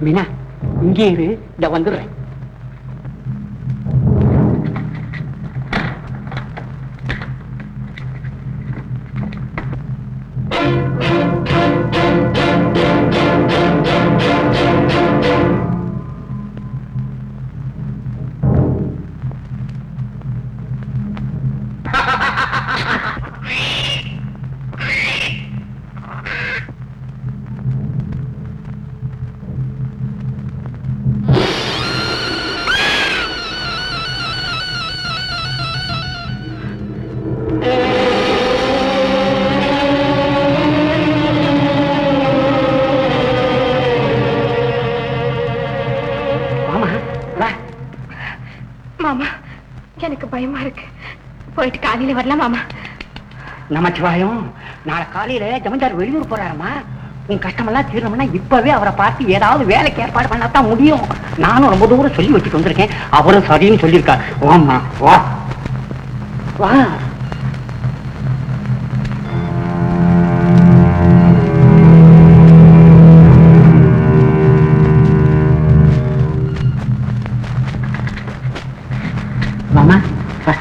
மீனா இங்கே இரு, இந்த வந்துடுறேன். மாமா எனக்கு பயமா இருக்கு. போயிட்டு காலையில வரலாம் மாமா. நமச்சிவாயம், நாளை காலையில ஜமீன்தார் வெளியூர் போறாருமா. உன் கஷ்டமெல்லாம் தீரணும்னா இப்பவே அவரை பார்த்து ஏதாவது வேலைக்கு ஏற்பாடு பண்ணாதான் முடியும். நானும் ரொம்ப தூரம் சொல்லி வச்சுட்டு வந்திருக்கேன். அவரும் சரின்னு சொல்லியிருக்கார். வாம்மா வா வா. மாமா வா.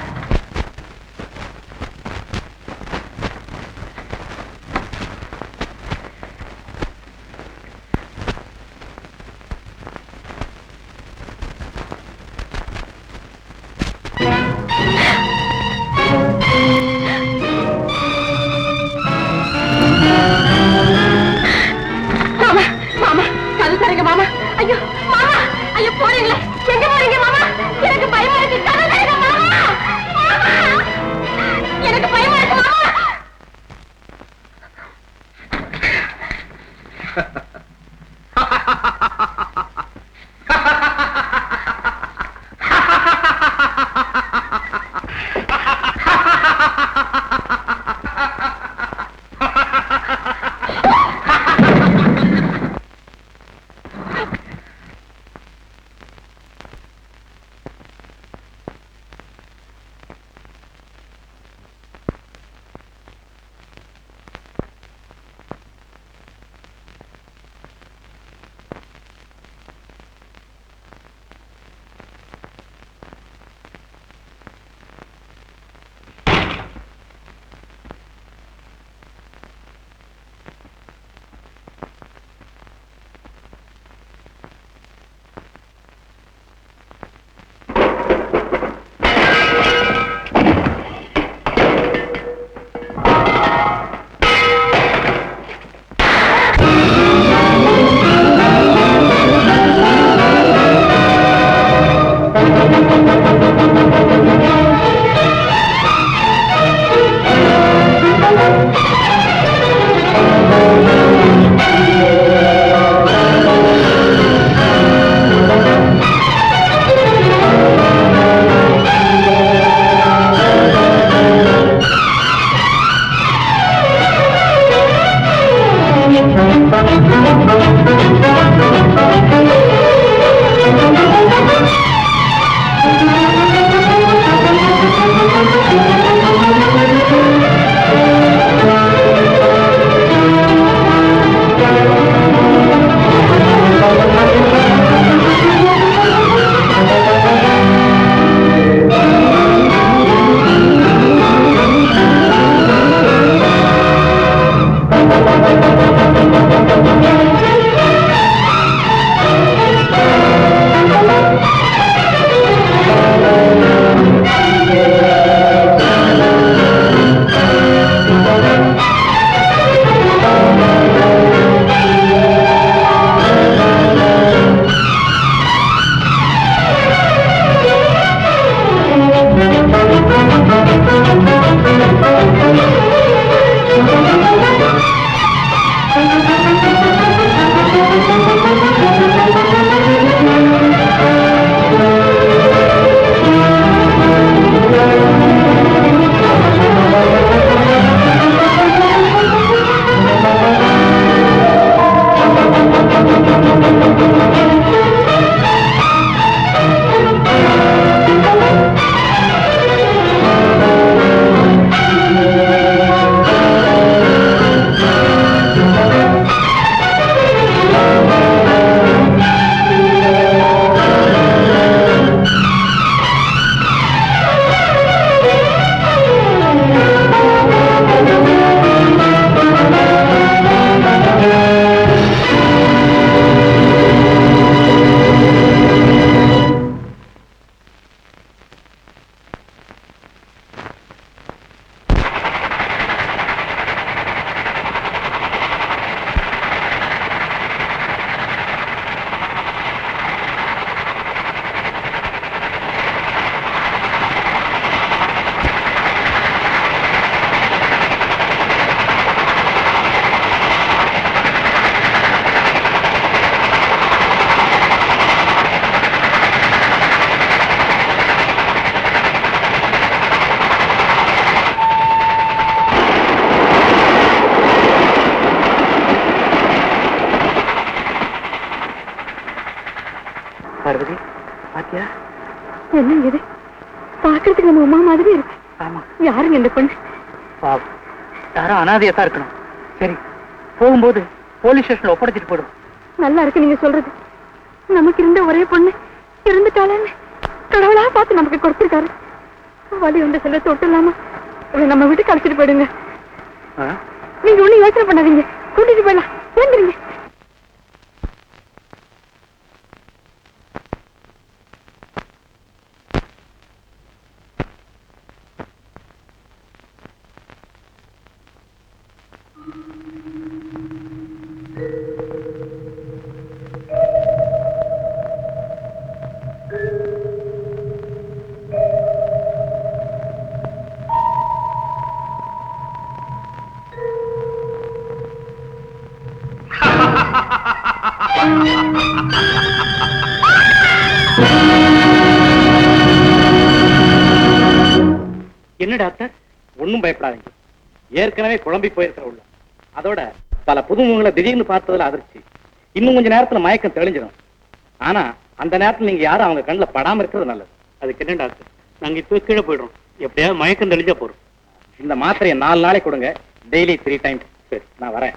பார்வதி பாத்தியா? என்னங்க இது பாக்குறதுக்கு நம்ம அம்மா மாதிரி இருக்கு. ஆமா. யாருங்க இந்த பொண்ணு? பாவம், யாரும் அனாதையத்தான் இருக்கணும். சரி, போகும்போது போலீஸ் ஸ்டேஷன்ல ஒப்படைச்சிட்டு போயிடும். நல்லா இருக்கு நீங்க சொல்றது. நமக்கு இருந்த ஒரே பொண்ணு இருந்துட்டாளேன்னு கடவுளா பார்த்து நமக்கு கொடுத்திருக்காரு. வலி வந்த செல்ல தொட்டு இல்லாம நம்ம வீட்டுக்கு அழைச்சிட்டு போயிடுங்க. நீங்க ஒண்ணு யோசனை பண்ணாதீங்க, கூட்டிட்டு போயிடலாம். ஏந்துருங்க. என்ன டாக்டர்? ஒண்ணும் பயப்படாதீங்க. ஏற்கனவே குழம்பி போயிருக்கிற உள்ள, அதோட பல புதுமுகங்களை திடீர்னு பார்த்ததுல அதிர்ச்சி. இன்னும் கொஞ்ச நேரத்துல மயக்கம் தெளிஞ்சிடும். ஆனா அந்த நேரத்துல நீங்க யாரும் அவங்க கண்ணுல படாம இருக்கிறது நல்லது. அதுக்கு என்ன டாக்டர், நாங்க இப்போ கீழே போயிடுறோம். எப்படியாவது மயக்கம் தெளிஞ்சா போறோம். இந்த மாத்திரையை 4 நாளைக்கு கொடுங்க, டெய்லி 3 டைம்ஸ். சரி, நான் வரேன்.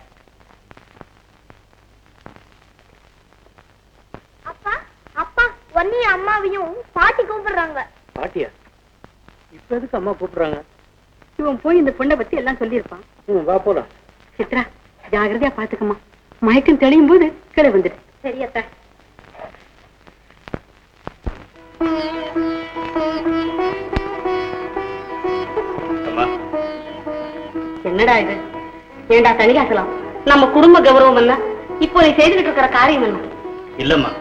அப்பா அப்பா, ஒன்னையும் அம்மாவையும் பாட்டி கூப்பிடுறாங்க. பாட்டியா? இப்ப எதுக்கு அம்மா கூப்பிடுறாங்க? இவன் போய் இந்த பொண்ணை பத்தி எல்லாம் சொல்லியிருப்பான். வா போலாம். சித்ரா, ஜாகிரதையா பாத்துக்கம்மா. மயக்கம் தெளியும் போது கீழே வந்துடு. சரியத்தா. என்னடா இது? ஏண்டா தனியாசலாம்? நம்ம குடும்ப கௌரவம் என்ன? இப்போ நீ செய்துகிட்டு இருக்கிற காரியம் என்ன? இல்லம்மா,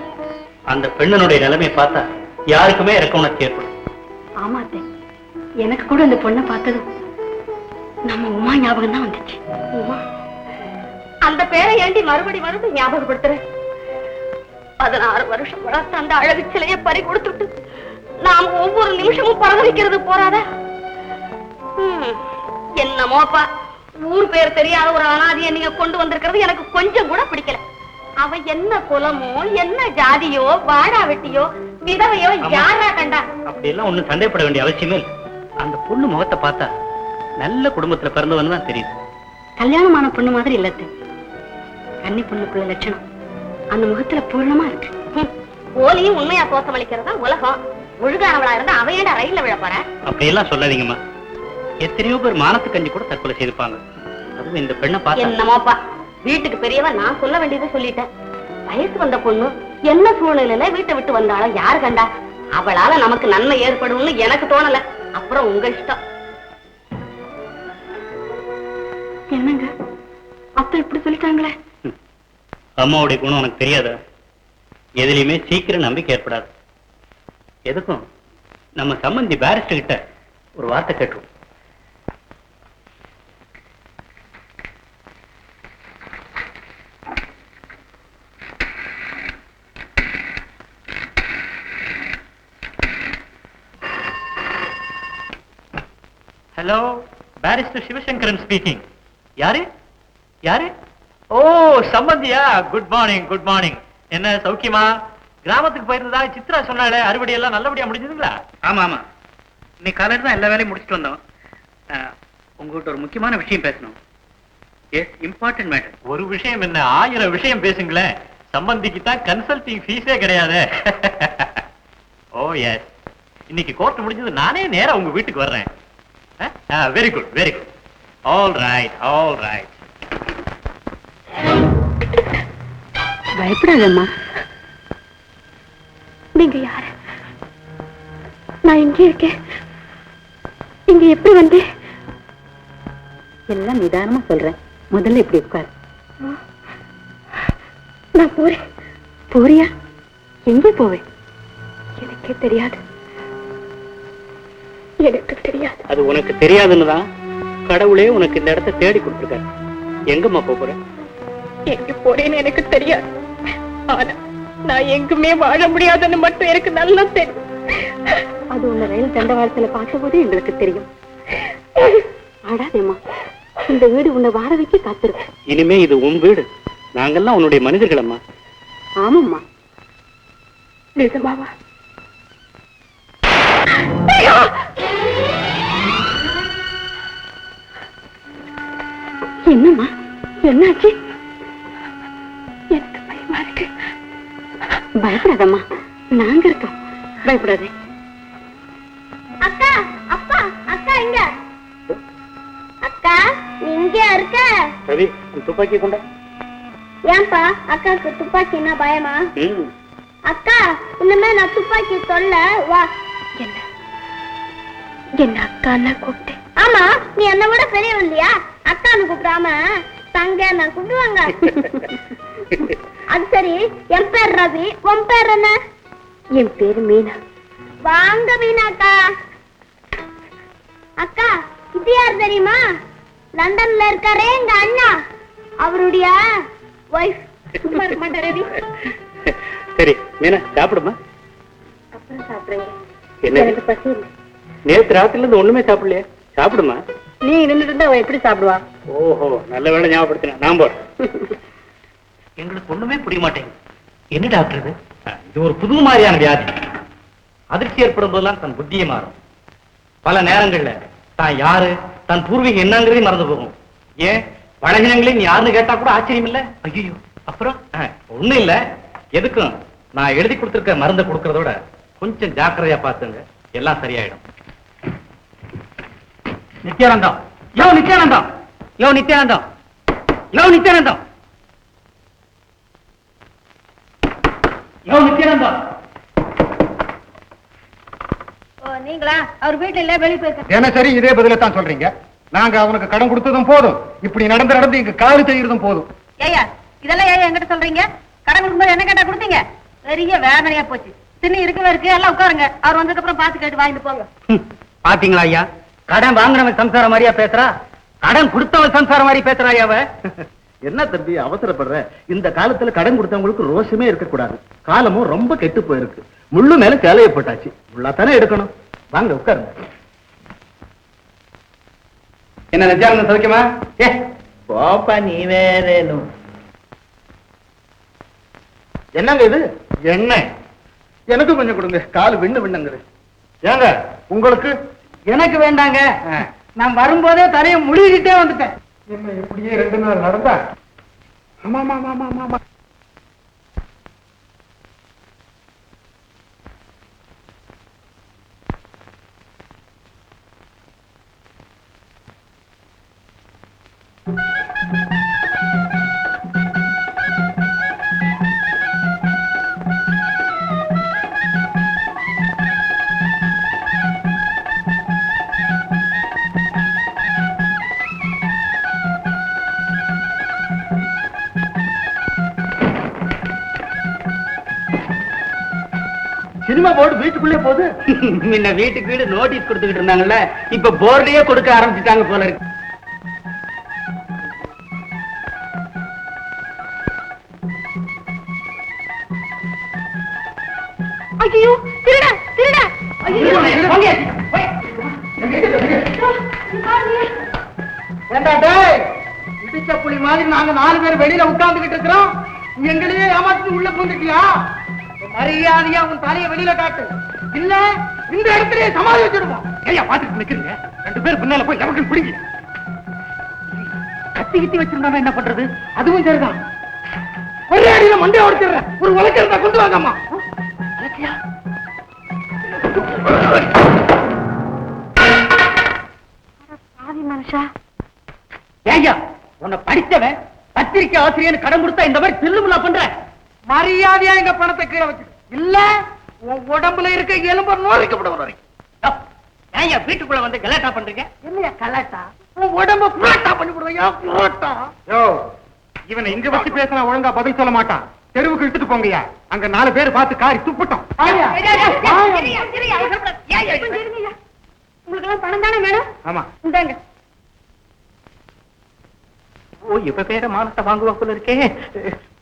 அந்த பெண்ணனுடைய நிலைமை பார்த்தா யாருக்குமே இறக்க உணர்ச்சி ஏற்படும். ஆமா அத்தை, எனக்கு கூட அந்த பொண்ணை பார்த்ததும் நம்ம உமா ஞாபகம் தான் வந்துச்சு. உமா, அந்த பேரை ஏண்டி மறுபடி ஞாபகப்படுத்துற? 16 வருஷம் வளர்த்த அந்த அழகு சிலையை பறி கொடுத்துட்டு நாம் ஒவ்வொரு நிமிஷமும் பரதவிக்கிறது போறாத? என்னமோப்பா, ஊர் பேர் தெரியாத ஒரு அனாதியை நீங்க கொண்டு வந்திருக்கிறது எனக்கு கொஞ்சம் கூட பிடிக்கல. அவ என்ன குலமோ, என்ன ஜாதியோ, வாடா வெட்டியோ, விதவையோ யாரா கண்டா? அப்படி எல்லாம் ஒண்ணும் சந்தேகப்பட வேண்டிய அவசியமே இல்லை. அந்த பொண்ணு முகத்தை பார்த்தா நல்ல குடும்பத்துல பிறந்தவன்னு தான் தெரியுது. கல்யாணமான பொண்ணு மாதிரி இல்லத்து, கன்னி பொண்ணுக்குள்ள லட்சணம் அந்த முகத்துல பூர்ணமா இருக்கு. போலியும் உண்மையா தோற்றமளிக்கிறதா உலகம். ஒழுகானவளா இருந்தா அவையடா ரயில்ல விழ போற. அப்படி எல்லாம் சொல்லாதீங்கம்மா. எத்தனையோ பேர் மானத்து கஞ்சி கூட தற்கொலை செய்திருப்பாங்க. அதுவும் இந்த பெண்ணை பார்த்தா. என்னமோப்பா, வீட்டுக்கு பெரியவா நான் சொல்ல வேண்டியதை சொல்லிட்டேன். வயசு வந்த பொண்ணு என்ன சூழ்நிலையில வீட்டை விட்டு வந்தாலும் யாரு கண்டா? அவளால நமக்கு நன்மை ஏற்படும்னு எனக்கு தோணல. அப்புறம் உங்க இஷ்டம். என்னங்க அத்தை இப்படி சொல்லிட்டாங்களே? அம்மாவுடைய குணம் உனக்கு தெரியாதா? எதுலையுமே சீக்கிரம் நம்பிக்கை ஏற்படாது. எதுக்கும் நம்ம சம்பந்தி பாரிஸ்டர் கிட்ட ஒரு வார்த்தை கேட்டுருவோம். Hello, barrister Sivasankaran speaking. யாரு யாரு? ஓ, சம்பந்தியா? Good morning, good morning. என்ன சௌக்கியமா? கிராமத்துக்கு போயிருந்ததா சித்ரா சொன்னாலே, அறுவடை எல்லாம் நல்லபடியா முடிஞ்சதுங்களா? ஆமா ஆமா, இன்னைக்கு காலையில தான் எல்லா வேலையும் முடிச்சுட்டு வந்தோம். உங்ககிட்ட ஒரு முக்கியமான விஷயம் பேசணும். Yes, important matter. ஒரு விஷயம் என்ன, 1000 விஷயம் பேசுங்களேன். சம்பந்திக்கு தான் கன்சல்டிங் ஃபீஸே கிடையாது. ஓ எஸ், இன்னைக்கு கோர்ட் முடிஞ்சது, நானே நேரா உங்க வீட்டுக்கு வர்றேன். Very good, very good. All right, all right. பயப்படாதம்மா. நீங்க யாரு? நான் இங்கே இருக்கேன். இங்க எப்படி வந்து? எல்லாம் நிதானமா சொல்றேன். முதல்ல இப்படி உட்காரு. நான் போறேன். போறியா? எங்கே போவேன்? எனக்கே தெரியாது. எனக்கு தெரியாது. அது உனக்கு தெரியாதுன்னு தான் கடவுளே உனக்கு இந்த இடத்தை தேடி கொடுத்துருக்காரு. எங்கம்மா போற? எங்க போறேன்னு எனக்கு தெரியாது. ஆனா நான் எங்குமே வாழ முடியாதுன்னு மட்டும் எனக்கு நல்லா தெரியும். அது உன்னை ரயில் தண்டவாளத்துல பார்த்த போதே எங்களுக்கு தெரியும். ஆடாதேம்மா, இந்த வீடு உன்னை வாழ வைக்க காத்திருக்கு. இனிமே இது உன் வீடு. நாங்கெல்லாம் உன்னுடைய மனிதர்கள் அம்மா. ஆமாம்மா, நிஜமாவா? என்னம்மா, என்னாச்சு? எனக்கு பயமா இருக்கு. பயப்படாதம்மா, நாங்க இருக்கோம், பயப்படாதே. அக்கா, அப்பா, அக்கா இங்க. அக்கா, இங்க இருக்க. ரவி, துப்பாக்கி கொண்ட. ஏன்பா அக்காவுக்கு துப்பாக்கின்னா பயமா? அக்கா, இனிமே நான் துப்பாக்கி சொல்ல வா. என்ன என்ன அக்கான்னா கூப்பிட்டேன்? ஆமா, நீ என்ன விட பெரியவ இல்லையா? அக்கான்னு கூப்பிடாம தங்க நான் கூப்பிடுவாங்க. அது சரி, என் பேர் ரவி, உன் பேர் என்ன? என் பேரு மீனா. வாங்க மீனாக்கா. அக்கா, இது யார் தெரியுமா? லண்டன்ல இருக்காரே எங்க அண்ணா, அவருடைய வைஃப். சும்மா இருக்க மாட்டேன் ரவி. சரி மீனா, சாப்பிடுமா. அப்புறம் சாப்பிடுறேன், என்ன எனக்கு பசி இல்லை. நேத்து ராத்திரில இருந்து ஒண்ணுமே சாப்பிடலையே, சாப்பிடுமா. நீ நின்றுட்டு இருந்தா அவன் எப்படி சாப்பிடுவா? ஓஹோ, நல்ல வேலை ஞாபகப்படுத்தின. நான் போறேன். எங்களுக்கு ஒண்ணுமே புரிய மாட்டேங்குது. என்ன டாக்டர் இது? இது ஒரு புது மாதிரியான வியாதி. அதிர்ச்சி ஏற்படும் போதெல்லாம் தன் புத்தியை மாறும். பல நேரங்கள்ல தான் யாரு, தன் பூர்வீகம் என்னங்கிறதே மறந்து போகும். ஏன் பழகினங்களே நீ யாருன்னு கேட்டா கூட ஆச்சரியம் இல்ல. ஐயோ, அப்புறம் ஒண்ணும் இல்ல. எதுக்கும் நான் எழுதி கொடுத்திருக்க மருந்தை கொடுக்கறதோட கொஞ்சம் ஜாக்கிரதையா பார்த்துங்க, எல்லாம் சரியாயிடும். நித்யானந்தம், யோ நித்யானந்தம், யோ நித்யானந்தம், யோ நித்யானந்தம், யோ நித்யானந்தம். நீங்களா? அவர் வீட்டுல இல்ல, வெளியே போயிருக்க. என்ன சரி, இதே பதில தான் சொல்றீங்க. நாங்க அவனுக்கு கடன் கொடுத்ததும் போதும், இப்படி நடந்து நடந்து இங்க காலு செய்யறதும் போதும். ஏயா, இதெல்லாம் ஏன் என்கிட்ட சொல்றீங்க? கடன் கொடுக்கும்போது என்ன கேட்டா கொடுத்தீங்க? பெரிய வேதனையா போச்சு. திண்ணி இருக்கவே இருக்கு, எல்லாம் உட்காருங்க. அவர் வந்ததுக்கு அப்புறம் பார்த்து கேட்டு வாங்கிட்டு போங்க. பாத்தீங்களா ஐயா, கடன் வாங்கினவன் சம்சாரம் மாதிரியா பேசுறா, கடன் கொடுத்தவன் சம்சாரம் மாதிரி பேசுறாயா அவ. என்ன தம்பி அவசரப்படுற? இந்த காலத்துல கடன் கொடுத்தவங்களுக்கு ரோஷமே இருக்க கூடாது. காலமும் ரொம்ப கெட்டு போயிருக்கு. முள்ளு மேல சேலைய போட்டாச்சு, உள்ளாத்தானே எடுக்கணும். வாங்க உட்காருங்க. என்ன நித்யானந்தம் சௌக்கியமா? ஏ போப்பா, நீ வேறேனும். என்னங்க இது? என்ன? எனக்கு கொஞ்சம் கொடுங்க, காலு விண்ணு விண்ணுங்குது. ஏங்க உங்களுக்கு? எனக்கு வேண்டாங்க, நான் வரும்போதே தலையை முழுகிட்டே வந்துட்டேன். என்ன இப்படியே 2 நாள் நடந்தா? ஆமா ஆமா ஆமா ஆமா. சினிமா போர்டு வீட்டுக்குள்ளே போகுது. முன்ன வீட்டுக்கு வீடு நோட்டீஸ் கொடுத்துக்கிட்டு இருந்தாங்கல்ல, இப்ப போர்டையே கொடுக்க ஆரம்பிச்சுட்டாங்க போல இருக்கு. ஐயோ, திருடா திருடா. இடிச்ச புலி மாதிரி நாங்க 4 பேர் வெளியில உட்கார்ந்துகிட்டு இருக்கிறோம், எங்களையே ஏமாத்தி உள்ள போந்துட்டியா? மரியாதையா உன் தலையை வெளியில காட்டு, இல்ல இந்த இடத்திலே சமாளி வச்சிடுவோம். ஐயா பாத்துட்டு நிக்கிறீங்க, 2 பேர் பின்னால போய் நமக்கு பிடிங்க. கத்தி கித்தி வச்சிருந்தா என்ன பண்றது? அதுவும் சரிதான். ஒரே அடியில மண்டை உடைச்சிடுறேன். ஒரு உலக்க இருந்தா கொண்டு வாங்கம்மா. பாவி மனுஷா. ஏய்யா, உன்னை படிச்சவன் பத்திரிக்கை ஆசிரியர் கடன் கொடுத்தா இந்த மாதிரி தில்லுமுல்லா பண்ற? மரியாதையா எங்க பணத்தை கீழே வச்சு, இல்ல உன் உடம்புல இருக்க எலும்பு நோரிக்கப்பட வரைக்கும். ஏய்யா வீட்டுக்குள்ள வந்து கலாட்டா பண்றீங்க? என்னையா கலாட்டா? உன் உடம்ப புரோட்டா பண்ணி விடுவையா, புரோட்டா. யோ, இவனை இங்க வச்சு பேசினா ஒழுங்கா பதில் சொல்ல மாட்டான். தெருவுக்கு இழுத்துட்டு போங்கய்யா, அங்க 4 பேர் பார்த்து காரி துப்பிட்டோம். உங்களுக்கு எல்லாம் பணம் தானே வேணும்? ஆமா. இந்தாங்க. ஓ, இப்ப பேர மானத்தை வாங்குவா போல இருக்கே.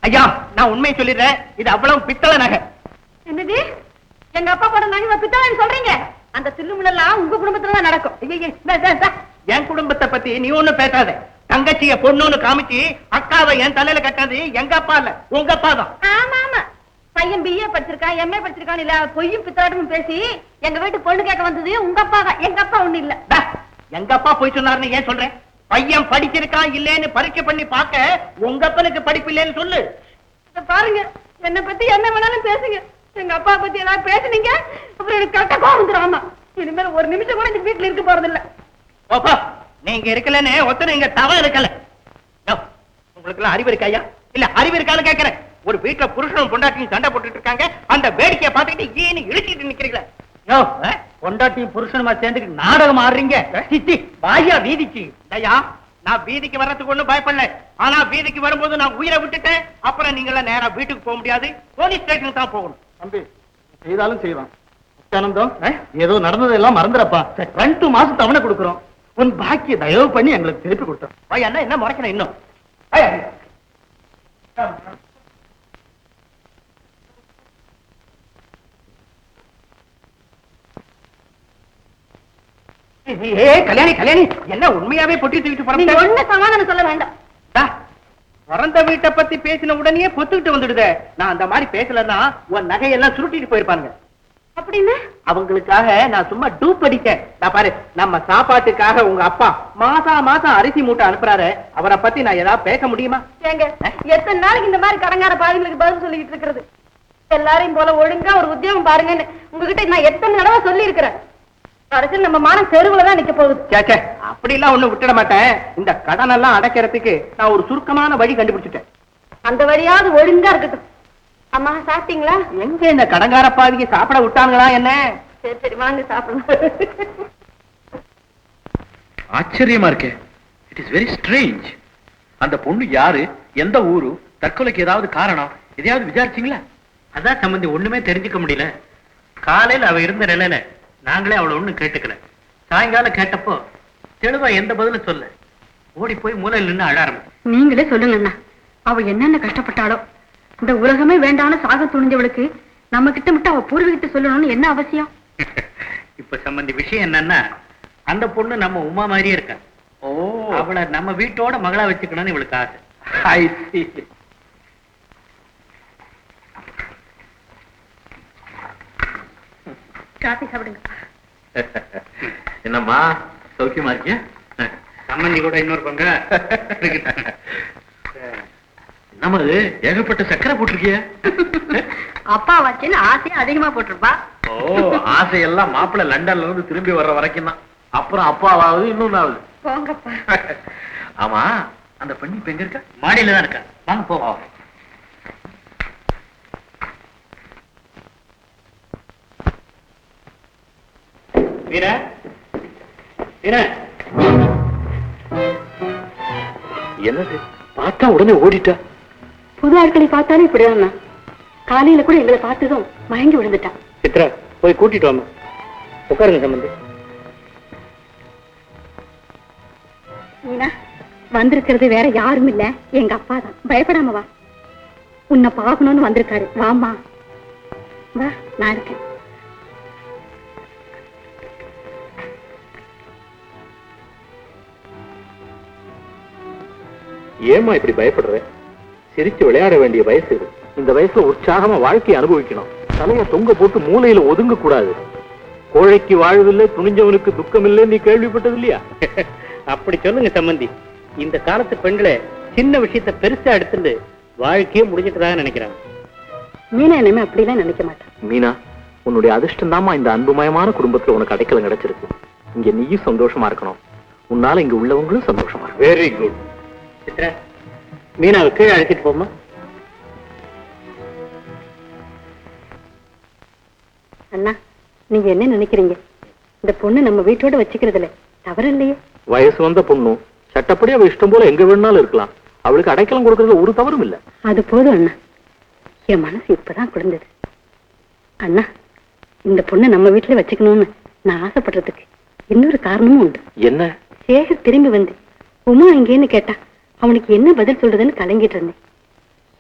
ஐயா, நான் உண்மையை சொல்லிடுறேன், இது அவ்வளவு பித்தளை நகை. என்னது? எங்க அப்பா போட நகை பித்தளைன்னு சொல்றீங்க? அந்த தில்லுமுள்ளெல்லாம் உங்க குடும்பத்துல தான் நடக்கும். என் குடும்பத்தை பத்தி நீ ஒண்ணும் பேசாத. தங்கச்சிய பொண்ணுன்னு காமிச்சு அக்காவை என் தலையில கட்டாது எங்க அப்பா இல்ல, உங்க அப்பா தான். ஆமா ஆமா, பையன் பிஏ படிச்சிருக்கான், எம்ஏ படிச்சிருக்கான் இல்ல பொய்யும் பித்தாட்டமும் பேசி எங்க வீட்டு பொண்ணு கேட்க வந்தது உங்க அப்பா தான். எங்க அப்பா ஒண்ணு இல்ல. எங்க அப்பா போய் சொன்னாருன்னு ஏன் சொல்றேன்? பையன் படிச்சிருக்கான் இல்லன்னு பரீட்சை பண்ணி பார்க்க உங்க அப்பனுக்கு படிப்பு இல்லைன்னு சொல்லு. பாருங்க, என்ன பத்தி என்ன வேணாலும் பேசுங்க. எங்க அப்பா பத்தி ஏதாவது பேசுனீங்க அப்புறம் எனக்கு கரெக்டா கோவம் வந்துடும். ஆமா, இனிமேல் ஒரு நிமிஷம் கூட இந்த வீட்டுல இருக்க போறது இல்ல. ஓப்பா, நீங்க இருக்கலன்னு ஒத்தனை இங்க தவறு இருக்கல. உங்களுக்கு எல்லாம் அறிவு இருக்காயா? இல்ல அறிவு இருக்கான்னு கேட்கிறேன். ஒரு வீட்டுல புருஷனும் பொண்டாட்டியும் சண்டை போட்டுட்டு இருக்காங்க, அந்த வேடிக்கையை பார்த்துக்கிட்டு ஏன்னு இழுச்சிட்டு நிக்கிறீங்களா? பொண்டாட்டியும் புருஷனுமா சேர்ந்துட்டு நாடகம் ஆடுறீங்க. சிச்சி வாயா வீதிக்கு. ஐயா, நான் வீதிக்கு வர்றதுக்கு ஒண்ணும் பயப்படல. ஆனா வீதிக்கு வரும்போது நான் உயிரை விட்டுட்டேன். அப்புறம் நீங்க எல்லாம் நேரா வீட்டுக்கு போக முடியாது, போலீஸ் ஸ்டேஷனுக்கு தான் போகணும். தம்பி செய்தாலும் செய்வான். ஆனந்தம், ஏதோ நடந்ததெல்லாம் மறந்துடப்பா. 2 மாசம் தவணை கொடுக்குறோம். உன் பாக்கிய தயவு பண்ணி எங்களுக்கு திருப்பி கொடுத்தோம். ஐயா, என்ன முறைக்கணும் இன்னும்? கல்யாணி கல்யாணி, என்ன உண்மையாவே பொட்டி தூக்கிட்டு நீங்க போறீங்க? ஒண்ணு சமாதானம் சொல்ல வேண்டாம். பிறந்த வீட்டை பத்தி பேசின உடனே பொத்துக்கிட்டு வந்துடுதே. நான் அந்த மாதிரி பேசலன்னா உன் நகையெல்லாம் சுருட்டிட்டு போயிருப்பாங்க. அப்படின்னு அவங்களுக்காக நான் சும்மா டூப் அடிக்க. நான் பாரு, நம்ம சாப்பாட்டுக்காக உங்க அப்பா மாசம் அரிசி மூட்டை அனுப்புறாரு. அவரை பத்தி நான் ஏதாவது பேச முடியுமா? ஏங்க, எத்தனை நாளைக்கு இந்த மாதிரி கடங்கார பாவிங்களுக்கு பதில் சொல்லிட்டு இருக்கிறது? எல்லாரையும் போல ஒழுங்கா ஒரு உத்தியோகம் பாருங்கன்னு உங்ககிட்ட நான் எத்தனை தடவை சொல்லி இருக்கிறேன். அரசியல் நம்ம மானம் தெருவுலதான் நிக்க போகுது. சேச்சே, அப்படி எல்லாம் ஒண்ணு விட்டுட மாட்டேன். இந்த கடன் எல்லாம் அடைக்கிறதுக்கு நான் ஒரு சுருக்கமான வழி கண்டுபிடிச்சிட்டேன். அந்த வழியாவது ஒழுங்கா இருக்கட்டும். அம்மா சாப்பிட்டீங்களா? எங்க இந்த கடங்கார பாதிக்கு சாப்பிட விட்டாங்களா என்ன? சரி சரி, வாங்க சாப்பிடலாம். ஆச்சரியமா இருக்கே. It is very strange. அந்த பொண்ணு யாரு, எந்த ஊரு, தற்கொலைக்கு ஏதாவது காரணம், எதையாவது விசாரிச்சீங்களா? அதான் சம்பந்தி, ஒண்ணுமே தெரிஞ்சுக்க முடியல. காலையில அவ இருந்த நிலையில நாங்களே அவளை ஒண்ணும் கேட்டுக்கல. சாயங்காலம் கேட்டப்போ தெளிவா எந்த பதிலும் சொல்ல, ஓடி போய் மூலையில் நின்று அழ ஆரம்பிச்சு. நீங்களே சொல்லுங்க அண்ணா, அவ என்னென்ன கஷ்டப்பட்டாளோ. இந்த உலகமே வேண்டான்னு சாக துணிஞ்சவளுக்கு நம்ம கிட்ட மட்டும் அவ பூர்வீகத்தை சொல்லணும்னு என்ன அவசியம்? இப்ப சம்பந்தி விஷயம் என்னன்னா, அந்த பொண்ணு நம்ம உமா மாதிரியே இருக்கா. ஓ, அவளை நம்ம வீட்டோட மகளா வச்சுக்கணும்னு இவளுக்கு ஆசை. ஐ see. காபி சாப்பிடுங்க. என்னம்மா சௌக்கியமா இருக்கியா? சம்பந்தி கூட இன்னொரு பங்க. நம்ம ஏகப்பட்ட சக்கரை போட்டிருக்கிய. அப்பா வச்சுன்னு ஆசையா அதிகமா போட்டிருப்பா. ஓ, ஆசையெல்லாம் மாப்பிள்ளை லண்டன்ல இருந்து திரும்பி வர்ற வரைக்கும் தான். அப்புறம் அப்பாவாவது இன்னொன்னு ஆகுது. போங்கப்பா. ஆமா, அந்த பெண்ணு இப்ப எங்க இருக்கா? மாடியில தான் இருக்கா. வாங்க போவோம். வீர வீர, என்னது பார்த்தா உடனே ஓடிட்டா? புது ஆட்களை பார்த்தாலும் இப்படிதான். காலையில கூட எங்களை பார்த்ததும் மயங்கி விழுந்துட்டான். சித்ரா, போய் கூட்டிட்டு வாமா. உட்காருங்க சம்பந்தி. நீனா வந்திருக்கிறது வேற யாரும் இல்ல, எங்க அப்பா தான். பயப்படாம வா. உன்னை பாக்கணும்னு வந்திருக்காரு. வாமா வா, நான் இருக்கேன். ஏமா இப்படி பயப்படுற? சிரிச்சு விளையாட வேண்டிய வயசு இது. இந்த வயசுல உற்சாகமா வாழ்க்கையை அனுபவிக்கணும். தலைய தொங்க போட்டு மூலையில ஒதுங்க கூடாது. கோழைக்கு வாழ்வில்லை, துணிஞ்சவனுக்கு துக்கம் இல்லை, நீ கேள்விப்பட்டது இல்லையா? அப்படி சொல்லுங்க சம்பந்தி. இந்த காலத்து பெண்களை சின்ன விஷயத்த பெருசா எடுத்துட்டு வாழ்க்கையே முடிஞ்சிட்டதாக நினைக்கிறாங்க. மீனா இனிமே அப்படிலாம் நினைக்க மாட்டேன். மீனா, உன்னுடைய அதிர்ஷ்டம் தாமா இந்த அன்புமயமான குடும்பத்துல உனக்கு அடைக்கலம் கிடைச்சிருக்கு. இங்க நீயும் சந்தோஷமா இருக்கணும், உன்னால இங்க உள்ளவங்களும் சந்தோஷமா இருக்கணும். Very good. சித்ரா, மீனாவை கீழே அழைச்சிட்டு போமா. அண்ணா, நீங்க என்ன நினைக்கிறீங்க? இந்த பொண்ணு நம்ம வீட்டோட வச்சுக்கிறதுல தவறு இல்லையே. வயசு வந்த பொண்ணு, சட்டப்படி அவ இஷ்டம் போல எங்க வேணாலும் இருக்கலாம். அவளுக்கு அடைக்கலம் கொடுக்கறதுல ஒரு தவறும் இல்ல. அது போதும் அண்ணா, என் மனசு இப்பதான் குழந்தது. அண்ணா, இந்த பொண்ணை நம்ம வீட்டுல வச்சுக்கணும்னு நான் ஆசைப்படுறதுக்கு இன்னொரு காரணமும் உண்டு. என்ன? சேகர் திரும்பி வந்து உமா எங்கேன்னு கேட்டா அவனுக்கு என்ன பதில் சொல்றதுன்னு கலங்கிட்டு இருந்தேன்.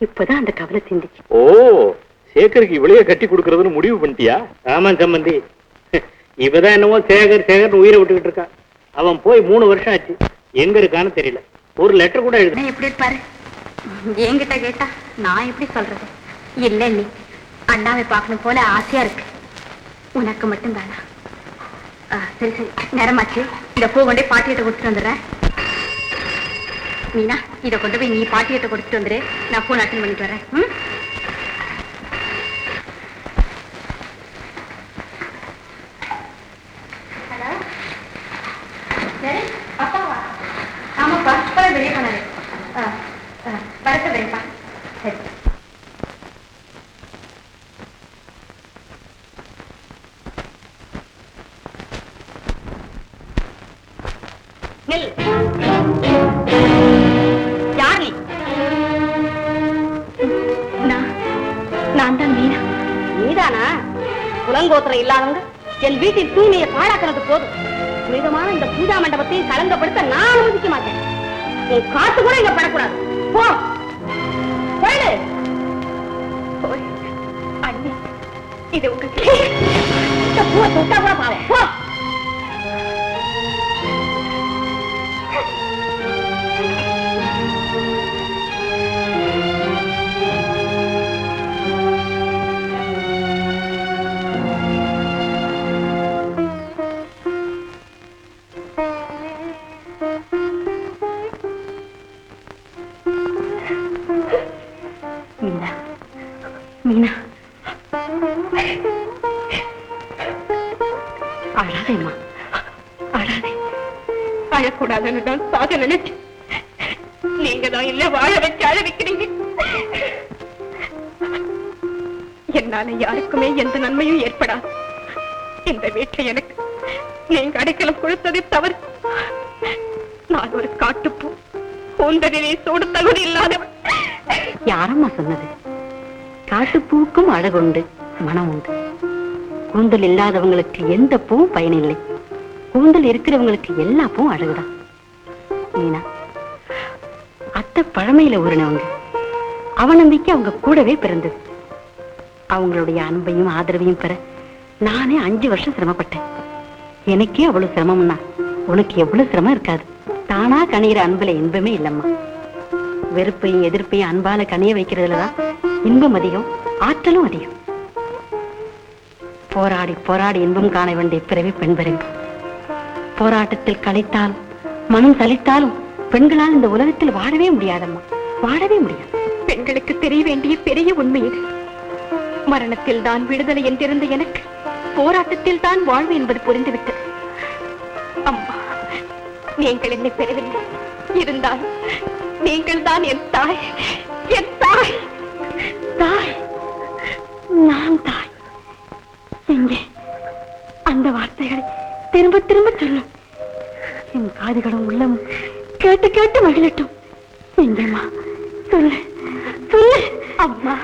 இப்பதான் அந்த கவலை சிந்திச்சு. ஓ, சேகருக்கு இவளையே கட்டி கொடுக்கறதுன்னு முடிவு பண்ணிட்டியா? ஆமா சம்பந்தி, இவதான் என்னவோ சேகர் சேகர் உயிரை விட்டுக்கிட்டு இருக்கா. அவன் போய் 3 வருஷம் ஆச்சு, எங்க இருக்கான்னு தெரியல. ஒரு லெட்டர் கூட எழுது. எப்படி இருப்பாரு? என்கிட்ட கேட்டா நான் எப்படி சொல்றது? இல்ல நீ அண்ணாவை பார்க்கணும் போல ஆசையா இருக்கு. உனக்கு மட்டும் தானா? சரி சரி, நேரமாச்சு. இந்த பூ கொண்டே பாட்டியிட்ட கொடுத்துட்டு வந்துடுறேன். மீனா, இதை கொண்டு போய் நீ பாட்டியிட்ட கொடுத்துட்டு வந்துரு. நான் போன் அட்டன் பண்ணிட்டு வரேன். ஹலோ, சரி அப்பாவா? ஆமாப்பா, இப்பதான் வெளியே போனாரு. வரட்டு வரேன்ப்பா. சரி. யார் நீ? நான் தான் மீனா. நீதானா? புலங்கோத்திரம் இல்லாதவங்க என் வீட்டில் தூய்மையை பாழாக்குறது போதும். புனிதமான இந்த பூஜா மண்டபத்தையும் கலங்கப்படுத்த நான் அனுமதிக்க மாட்டேன். உன் காசு கூட இங்க படக்கூடாது. போ போயிடு. அண்ணி, இது உங்க பூவை தொட்டா கூட பாவம். போ. மீனா, அழாதேம்மா, அழாதே. அழக்கூடாதுன்னு தான் சாக நினைச்சு நீங்க தான் இல்ல வாழ வச்சு அழ வைக்கிறீங்க. என்னால யாருக்குமே எந்த நன்மையும் ஏற்படாது. இந்த வீட்டுல எனக்கு நீங்க அடைக்கலம் கொடுத்தது தவறு. நான் ஒரு காட்டுப்பூ, கூந்தலிலே சூடு தகுதி இல்லாதவன். யாரம்மா சொன்னது? காட்டுப்பூக்கும் அழகுண்டு, மனம் உண்டு. கூந்தல் இல்லாதவங்களுக்கு எந்த பூவும் பயனில்லை. கூந்தல் இருக்கிறவங்களுக்கு எல்லா பூவும் அழகுதான். மீனா, அத்தை பழமையில ஊறினவங்க. அவநம்பிக்கை அவங்க கூடவே பிறந்தது. அவங்களுடைய அன்பையும் ஆதரவையும் பெற நானே 5 வருஷம் சிரமப்பட்டேன். எனக்கே அவ்வளவு சிரமம்னா உனக்கு எவ்வளவு சிரமம் இருக்காது. தானா கணிகிற அன்புல இன்பமே இல்லம்மா. வெறுப்பையும் எதிர்ப்பையும் அன்பால கனிய வைக்கிறதுலதான் இன்பம் அதிகம், ஆற்றலும் அதிகம். போராடி போராடி இன்பம் காண வேண்டிய பிறவி பெண் பிறவி. போராட்டத்தில் களைத்தாலும் மனம் சலித்தாலும் பெண்களால் இந்த உலகத்தில் வாழவே முடியாதம்மா, வாழவே முடியாது. பெண்களுக்கு தெரிய வேண்டிய பெரிய உண்மை இது. மரணத்தில் தான் விடுதலை என்றிருந்த எனக்கு போராட்டத்தில் தான் வாழ்வு என்பது புரிந்துவிட்டது. அம்மா, நீங்கள் என்னை பெறவில்லை, இருந்தாலும் நீங்கள் தான் என் தாய், என் தாய். தாய், நான் தாய். எங்கே அந்த வார்த்தைகளை திரும்ப திரும்ப சொல்லும். என் காதுகளும் உள்ளமும் கேட்டு கேட்டு மகிழட்டும். எங்கேம்மா சொல்லு, சொல்லு. அம்மா,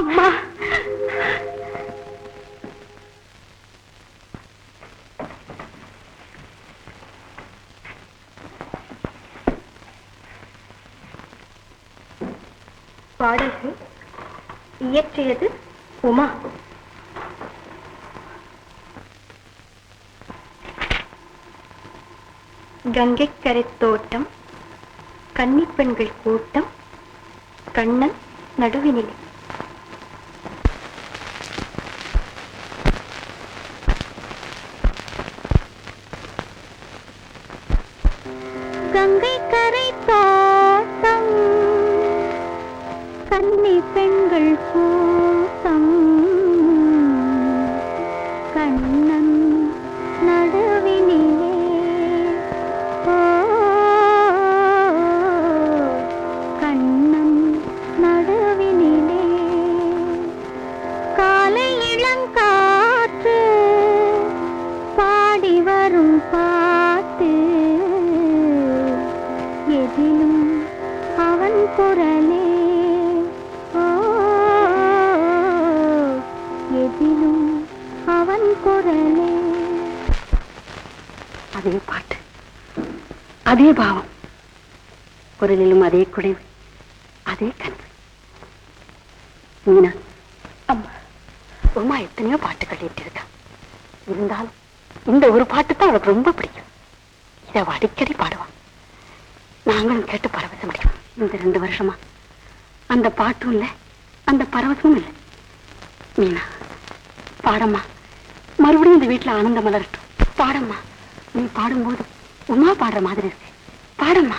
அம்மா. பாடல்கள் இயற்றியது உமா. கங்கை கரை தோட்டம், கன்னிப்பெண்கள் கூட்டம், கண்ணன் நடுவினில். கங்கை கரை தோட்டம், கன்னி பெண்கள் கூட்டம், கண்ணன் நடுவினிலே. கண்ணன் நடுவினிலே காலை இளங்காற்று பாடி வரும் பாட்டு, எதிலும் அவன் குரலே. எதிலும் அவன் குரலே. அதே பாட்டு, அதே பாவம், குரலிலும் அதே குடைவு, அதே கனவு. மீனா, அம்மா, உமா எத்தனையோ பாட்டுகள் ஏற்றிருக்கா. இருந்தாலும் இந்த ஒரு பாட்டு தான் அவளுக்கு ரொம்ப பிடிக்கும். இதை அவ அடிக்கடி பாடுவான். நாங்களும் கேட்டு பரவசம் அடைவோம். இந்த 2 வருஷமா அந்த பாட்டும் இல்லை, அந்த பரவசமும் இல்லை. மீனா பாடம்மா, மறுபடியும் இந்த வீட்டுல ஆனந்தம் மலரட்டும். பாடம்மா, நீ பாடும்போது உமா பாடுற மாதிரி இருக்கு. பாடம்மா.